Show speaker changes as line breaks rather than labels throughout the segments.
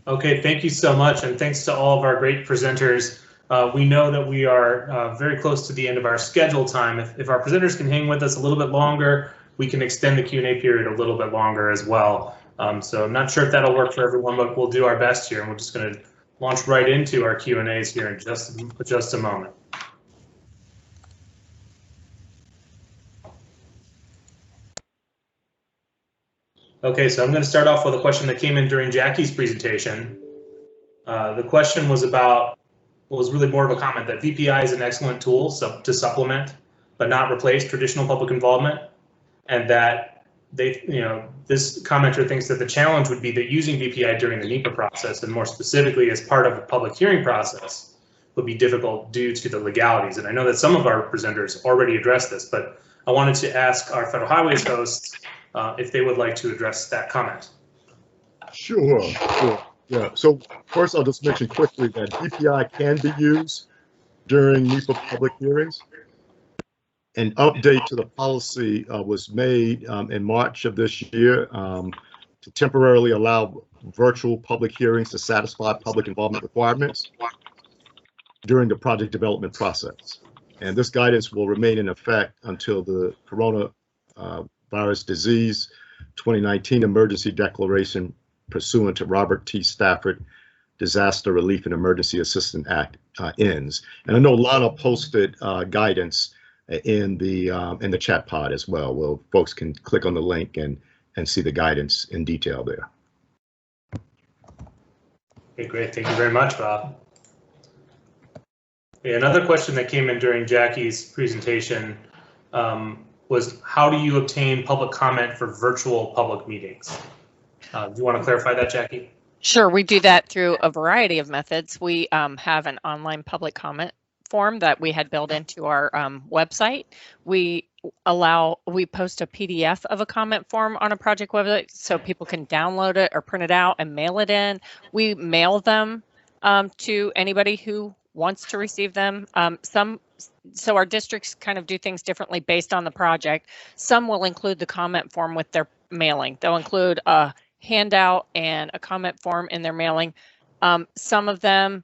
Okay, thank you so much, and thanks to all of our great presenters. We know that we are very close to the end of our scheduled time. If our presenters can hang with us a little bit longer, we can extend the Q&A period a little bit longer as well. So I'm not sure if that'll work for everyone, but we'll do our best here, and we're just going to launch right into our Q&As here in just a moment. Okay, so I'm going to start off with a question that came in during Jackie's presentation. The question was about, well, was really more of a comment that VPI is an excellent tool to supplement, but not replace traditional public involvement, and that this commenter thinks that the challenge would be that using VPI during the NEPA process, and more specifically as part of a public hearing process, would be difficult due to the legalities. And I know that some of our presenters already addressed this, but I wanted to ask our Federal Highways hosts if they would like to address that comment.
Sure. Yeah, so first I'll just mention quickly that VPI can be used during NEPA public hearings. An update to the policy was made in March of this year to temporarily allow virtual public hearings to satisfy public involvement requirements during the project development process. And this guidance will remain in effect until the coronavirus disease 2019 emergency declaration pursuant to Robert T. Stafford Disaster Relief and Emergency Assistance Act ends. And I know Lana posted guidance in the chat pod as well. Well, folks can click on the link and see the guidance in detail there.
Okay, great. Thank you very much, Bob. Okay, another question that came in during Jackie's presentation was, how do you obtain public comment for virtual public meetings? Do you want to clarify that, Jackie?
Sure, we do that through a variety of methods. We have an online public comment form that we had built into our website. We post a PDF of a comment form on a project website so people can download it or print it out and mail it in. We mail them to anybody who wants to receive them. So our districts kind of do things differently based on the project. Some will include the comment form with their mailing. They'll include a handout and a comment form in their mailing. Some of them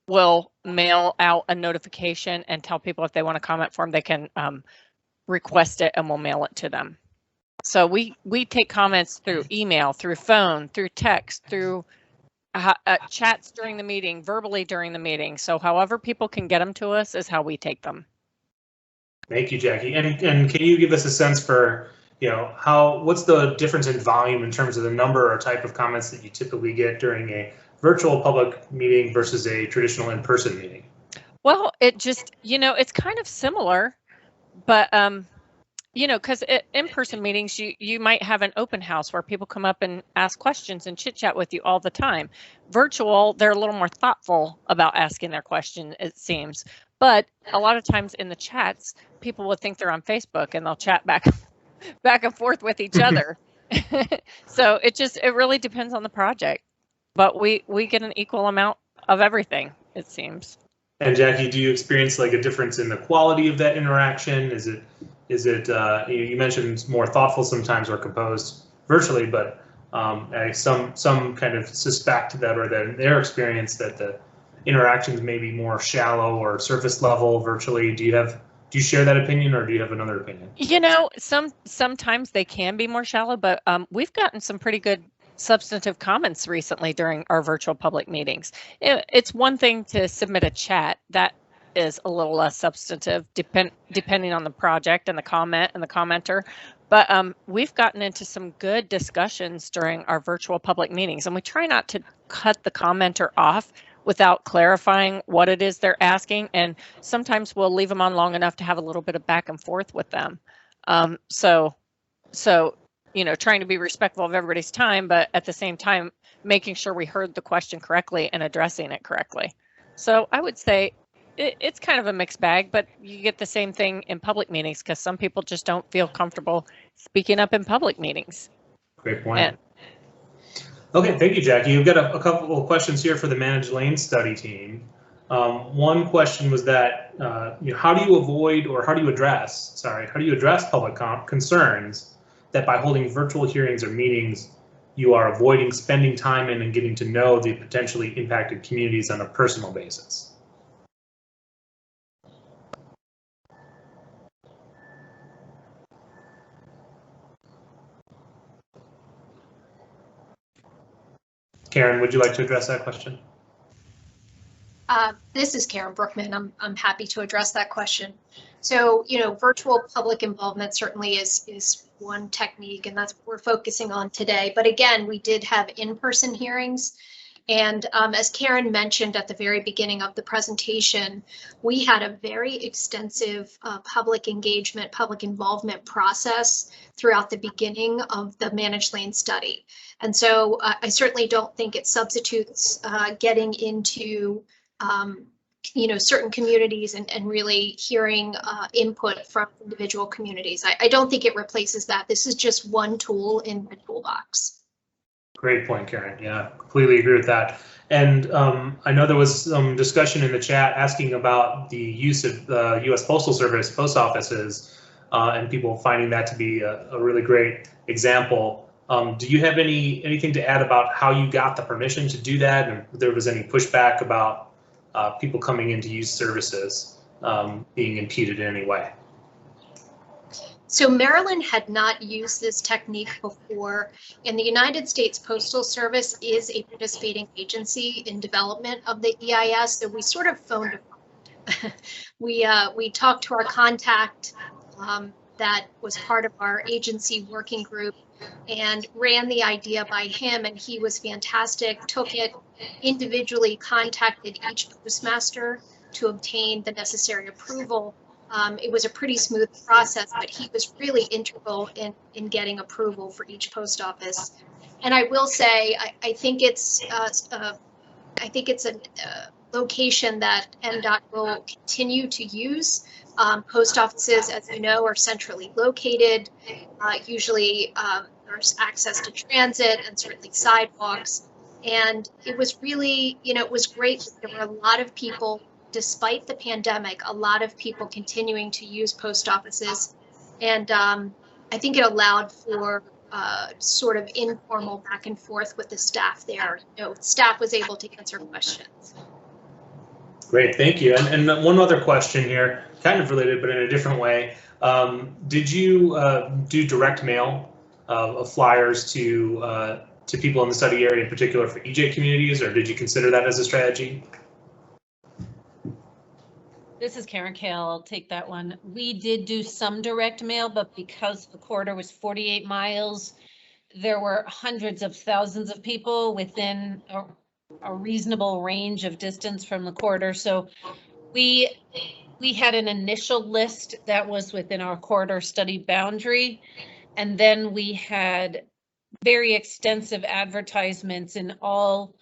will mail out a notification and tell people if they want a comment form, they can request it and we'll mail it to them. So we take comments through email, through phone, through text, through chats during the meeting, verbally during the meeting. So however people can get them to us is how we take them.
Thank you, Jackie. And can you give us a sense for, what's the difference in volume in terms of the number or type of comments that you typically get during a virtual public meeting versus a traditional in-person meeting?
Well, it just, it's kind of similar, but, because in-person meetings, you might have an open house where people come up and ask questions and chit chat with you all the time. Virtual, they're a little more thoughtful about asking their question, it seems. But a lot of times in the chats, people will think they're on Facebook and they'll chat back and forth with each other. So it really depends on the project. But we get an equal amount of everything, it seems.
And Jackie, do you experience like a difference in the quality of that interaction? Is it you mentioned more thoughtful sometimes or composed virtually, but some kind of suspect that, or that in their experience, that the interactions may be more shallow or surface level virtually. Do you share that opinion, or do you have another opinion?
Sometimes they can be more shallow, but we've gotten some pretty good substantive comments recently during our virtual public meetings. It's one thing to submit a chat that is a little less substantive, depending on the project and the comment and the commenter. But we've gotten into some good discussions during our virtual public meetings, and we try not to cut the commenter off without clarifying what it is they're asking. And sometimes we'll leave them on long enough to have a little bit of back and forth with them. So trying to be respectful of everybody's time, but at the same time, making sure we heard the question correctly and addressing it correctly. So I would say it's kind of a mixed bag, but you get the same thing in public meetings because some people just don't feel comfortable speaking up in public meetings.
Great point. Okay, thank you, Jackie. We've got a couple of questions here for the managed lane study team. One question was that how do you address public concerns that by holding virtual hearings or meetings, you are avoiding spending time in and getting to know the potentially impacted communities on a personal basis. Karen, would you like to address that question?
This is Karen Brookman. I'm happy to address that question. So, virtual public involvement certainly is one technique, and that's what we're focusing on today. But again, we did have in-person hearings. And as Karen mentioned at the very beginning of the presentation, we had a very extensive public engagement, public involvement process throughout the beginning of the managed lane study. And so I certainly don't think it substitutes getting into certain communities and really hearing input from individual communities. I don't think it replaces that. This is just one tool in the toolbox.
Great point, Karen. Yeah, completely agree with that. And I know there was some discussion in the chat asking about the use of the U.S. Postal Service post offices and people finding that to be a really great example. Do you have anything to add about how you got the permission to do that, and if there was any pushback about people coming in to use services being impeded in any way?
So Maryland had not used this technique before, and the United States Postal Service is a participating agency in development of the EIS, so we sort of phoned a friend. We talked to our contact that was part of our agency working group and ran the idea by him, and he was fantastic, took it individually, contacted each postmaster to obtain the necessary approval. It was a pretty smooth process, but he was really integral in getting approval for each post office. And I will say, I think it's a location that MDOT will continue to use. Post offices, as you know, are centrally located. Usually there's access to transit and certainly sidewalks. And it was really, it was great. There were a lot of people, despite the pandemic, a lot of people continuing to use post offices. And I think it allowed for sort of informal back and forth with the staff there. Staff was able to answer questions. Great,
thank you. And one other question here, kind of related, but in a different way. Did you do direct mail of flyers to people in the study area, in particular for EJ communities, or did you consider that as a strategy?
This is Karen Kale. I'll take that one. We did do some direct mail, but because the corridor was 48 miles, there were hundreds of thousands of people within a reasonable range of distance from the corridor. So we had an initial list that was within our corridor study boundary. And then we had very extensive advertisements in all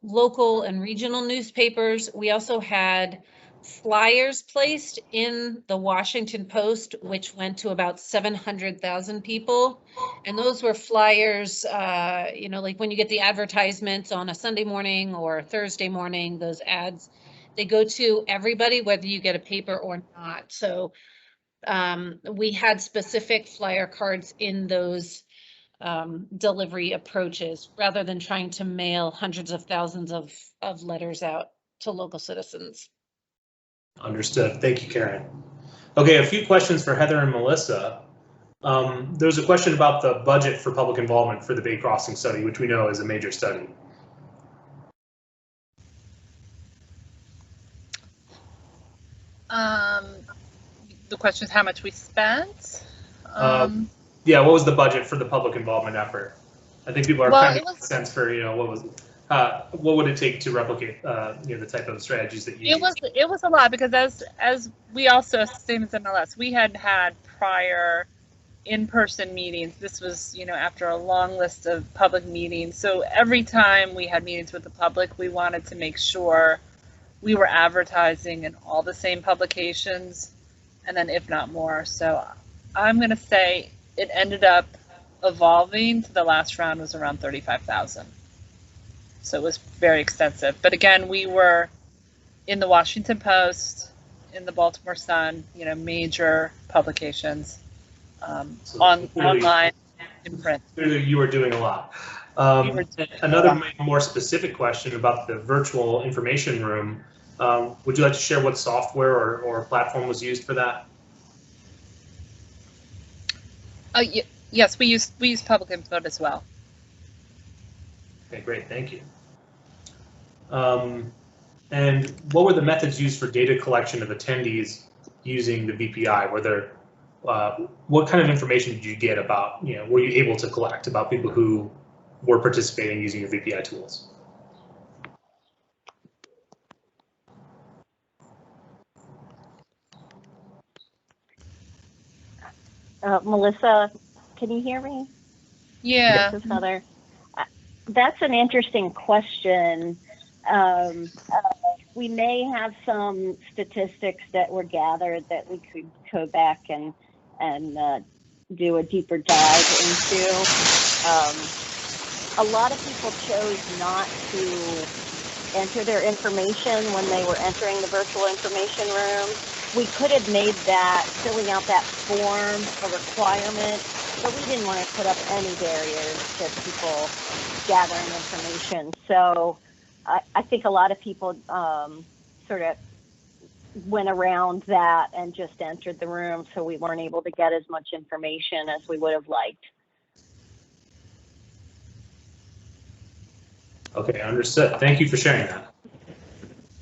local and regional newspapers. We also had flyers placed in the Washington Post, which went to about 700,000 people. And those were flyers, like when you get the advertisements on a Sunday morning or a Thursday morning, those ads, they go to everybody, whether you get a paper or not. So we had specific flyer cards in those delivery approaches rather than trying to mail hundreds of thousands of letters out to local citizens.
Understood. Thank you, Karen. Okay, a few questions for Heather and Melissa. There's a question about the budget for public involvement for the Bay Crossing study, which we know is a major study.
The question is how much we spent.
Yeah, what was the budget for the public involvement effort? I think people are trying to get a sense for, what would it take to replicate, the type of strategies that you use?
It was a lot, because as we also, same as MLS, we had prior in-person meetings. This was, after a long list of public meetings. So every time we had meetings with the public, we wanted to make sure we were advertising in all the same publications, and then if not more. So I'm going to say it ended up evolving to the last round was around 35,000. So it was very extensive. But again, we were in the Washington Post, in the Baltimore Sun, major publications, online. in print.
Clearly, you were doing a lot. Another more specific question about the virtual information room. Would you like to share what software or platform was used for that?
Yes, we use Public Input as well.
Okay, great, thank you. And what were the methods used for data collection of attendees using the VPI? Were there, what kind of information did you get about, were you able to collect about people who were participating using your VPI tools?
Melissa, can you hear me?
Yeah.
This is Heather. That's an interesting question. We may have some statistics that were gathered that we could go back and do a deeper dive into. A lot of people chose not to enter their information when they were entering the virtual information room. We could have made that, filling out that form, a requirement, but we didn't want to put up any barriers to people gathering information. So I think a lot of people sort of went around that and just entered the room, so we weren't able to get as much information as we would have liked.
Okay, understood. Thank you for sharing that.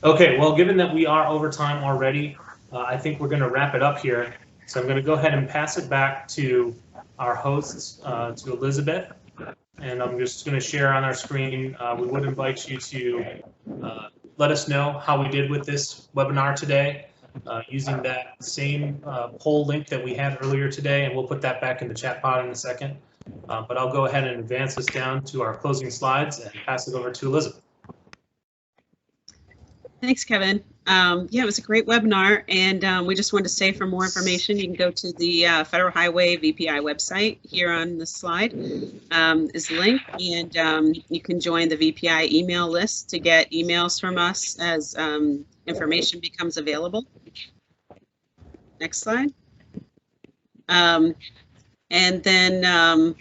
Okay, well, given that we are over time already, I think we're going to wrap it up here. So I'm going to go ahead and pass it back to our hosts, to Elizabeth. And I'm just going to share on our screen. We would invite you to let us know how we did with this webinar today using that same poll link that we had earlier today, and we'll put that back in the chat pod in a second. But I'll go ahead and advance us down to our closing slides and pass it over to Elizabeth.
Thanks, Kevin. Yeah, it was a great webinar, and we just wanted to say for more information, you can go to the Federal Highway VPI website. Here on the slide is the link, and you can join the VPI email list to get emails from us as information becomes available. Next slide. And then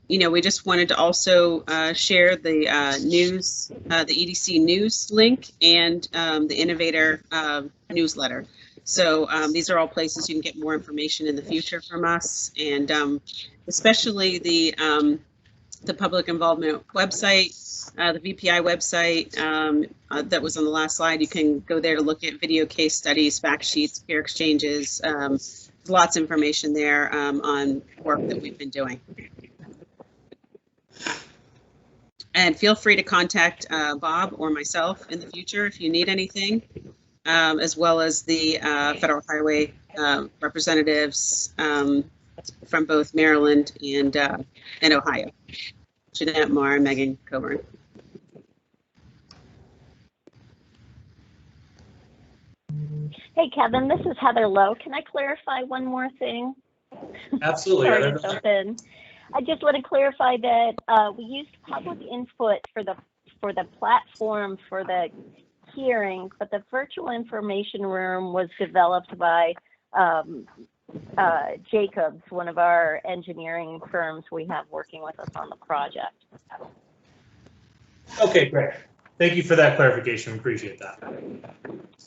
we just wanted to also share the news, the EDC news link, and the Innovator newsletter. So these are all places you can get more information in the future from us, and especially the public involvement website, the VPI website that was on the last slide. You can go there to look at video case studies, fact sheets, peer exchanges. Lots of information there on work that we've been doing. And feel free to contact Bob or myself in the future if you need anything, as well as the Federal Highway representatives from both Maryland and Ohio, Jeanette Marr and Megan Coburn.
Hey, Kevin, this is Heather Lowe. Can I clarify one more thing?
Absolutely.
Sorry to jump in. I just want to clarify that we used public input for the platform for the hearing, but the virtual information room was developed by Jacobs, one of our engineering firms we have working with us on the project.
Okay, great. Thank you for that clarification. We appreciate that.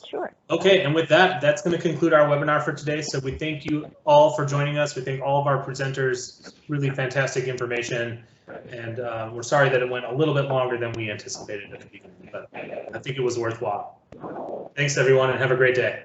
Sure.
Okay, and with that, that's going to conclude our webinar for today. So we thank you all for joining us. We thank all of our presenters. Really fantastic information. And we're sorry that it went a little bit longer than we anticipated at the beginning, but I think it was worthwhile. Thanks, everyone, and have a great day.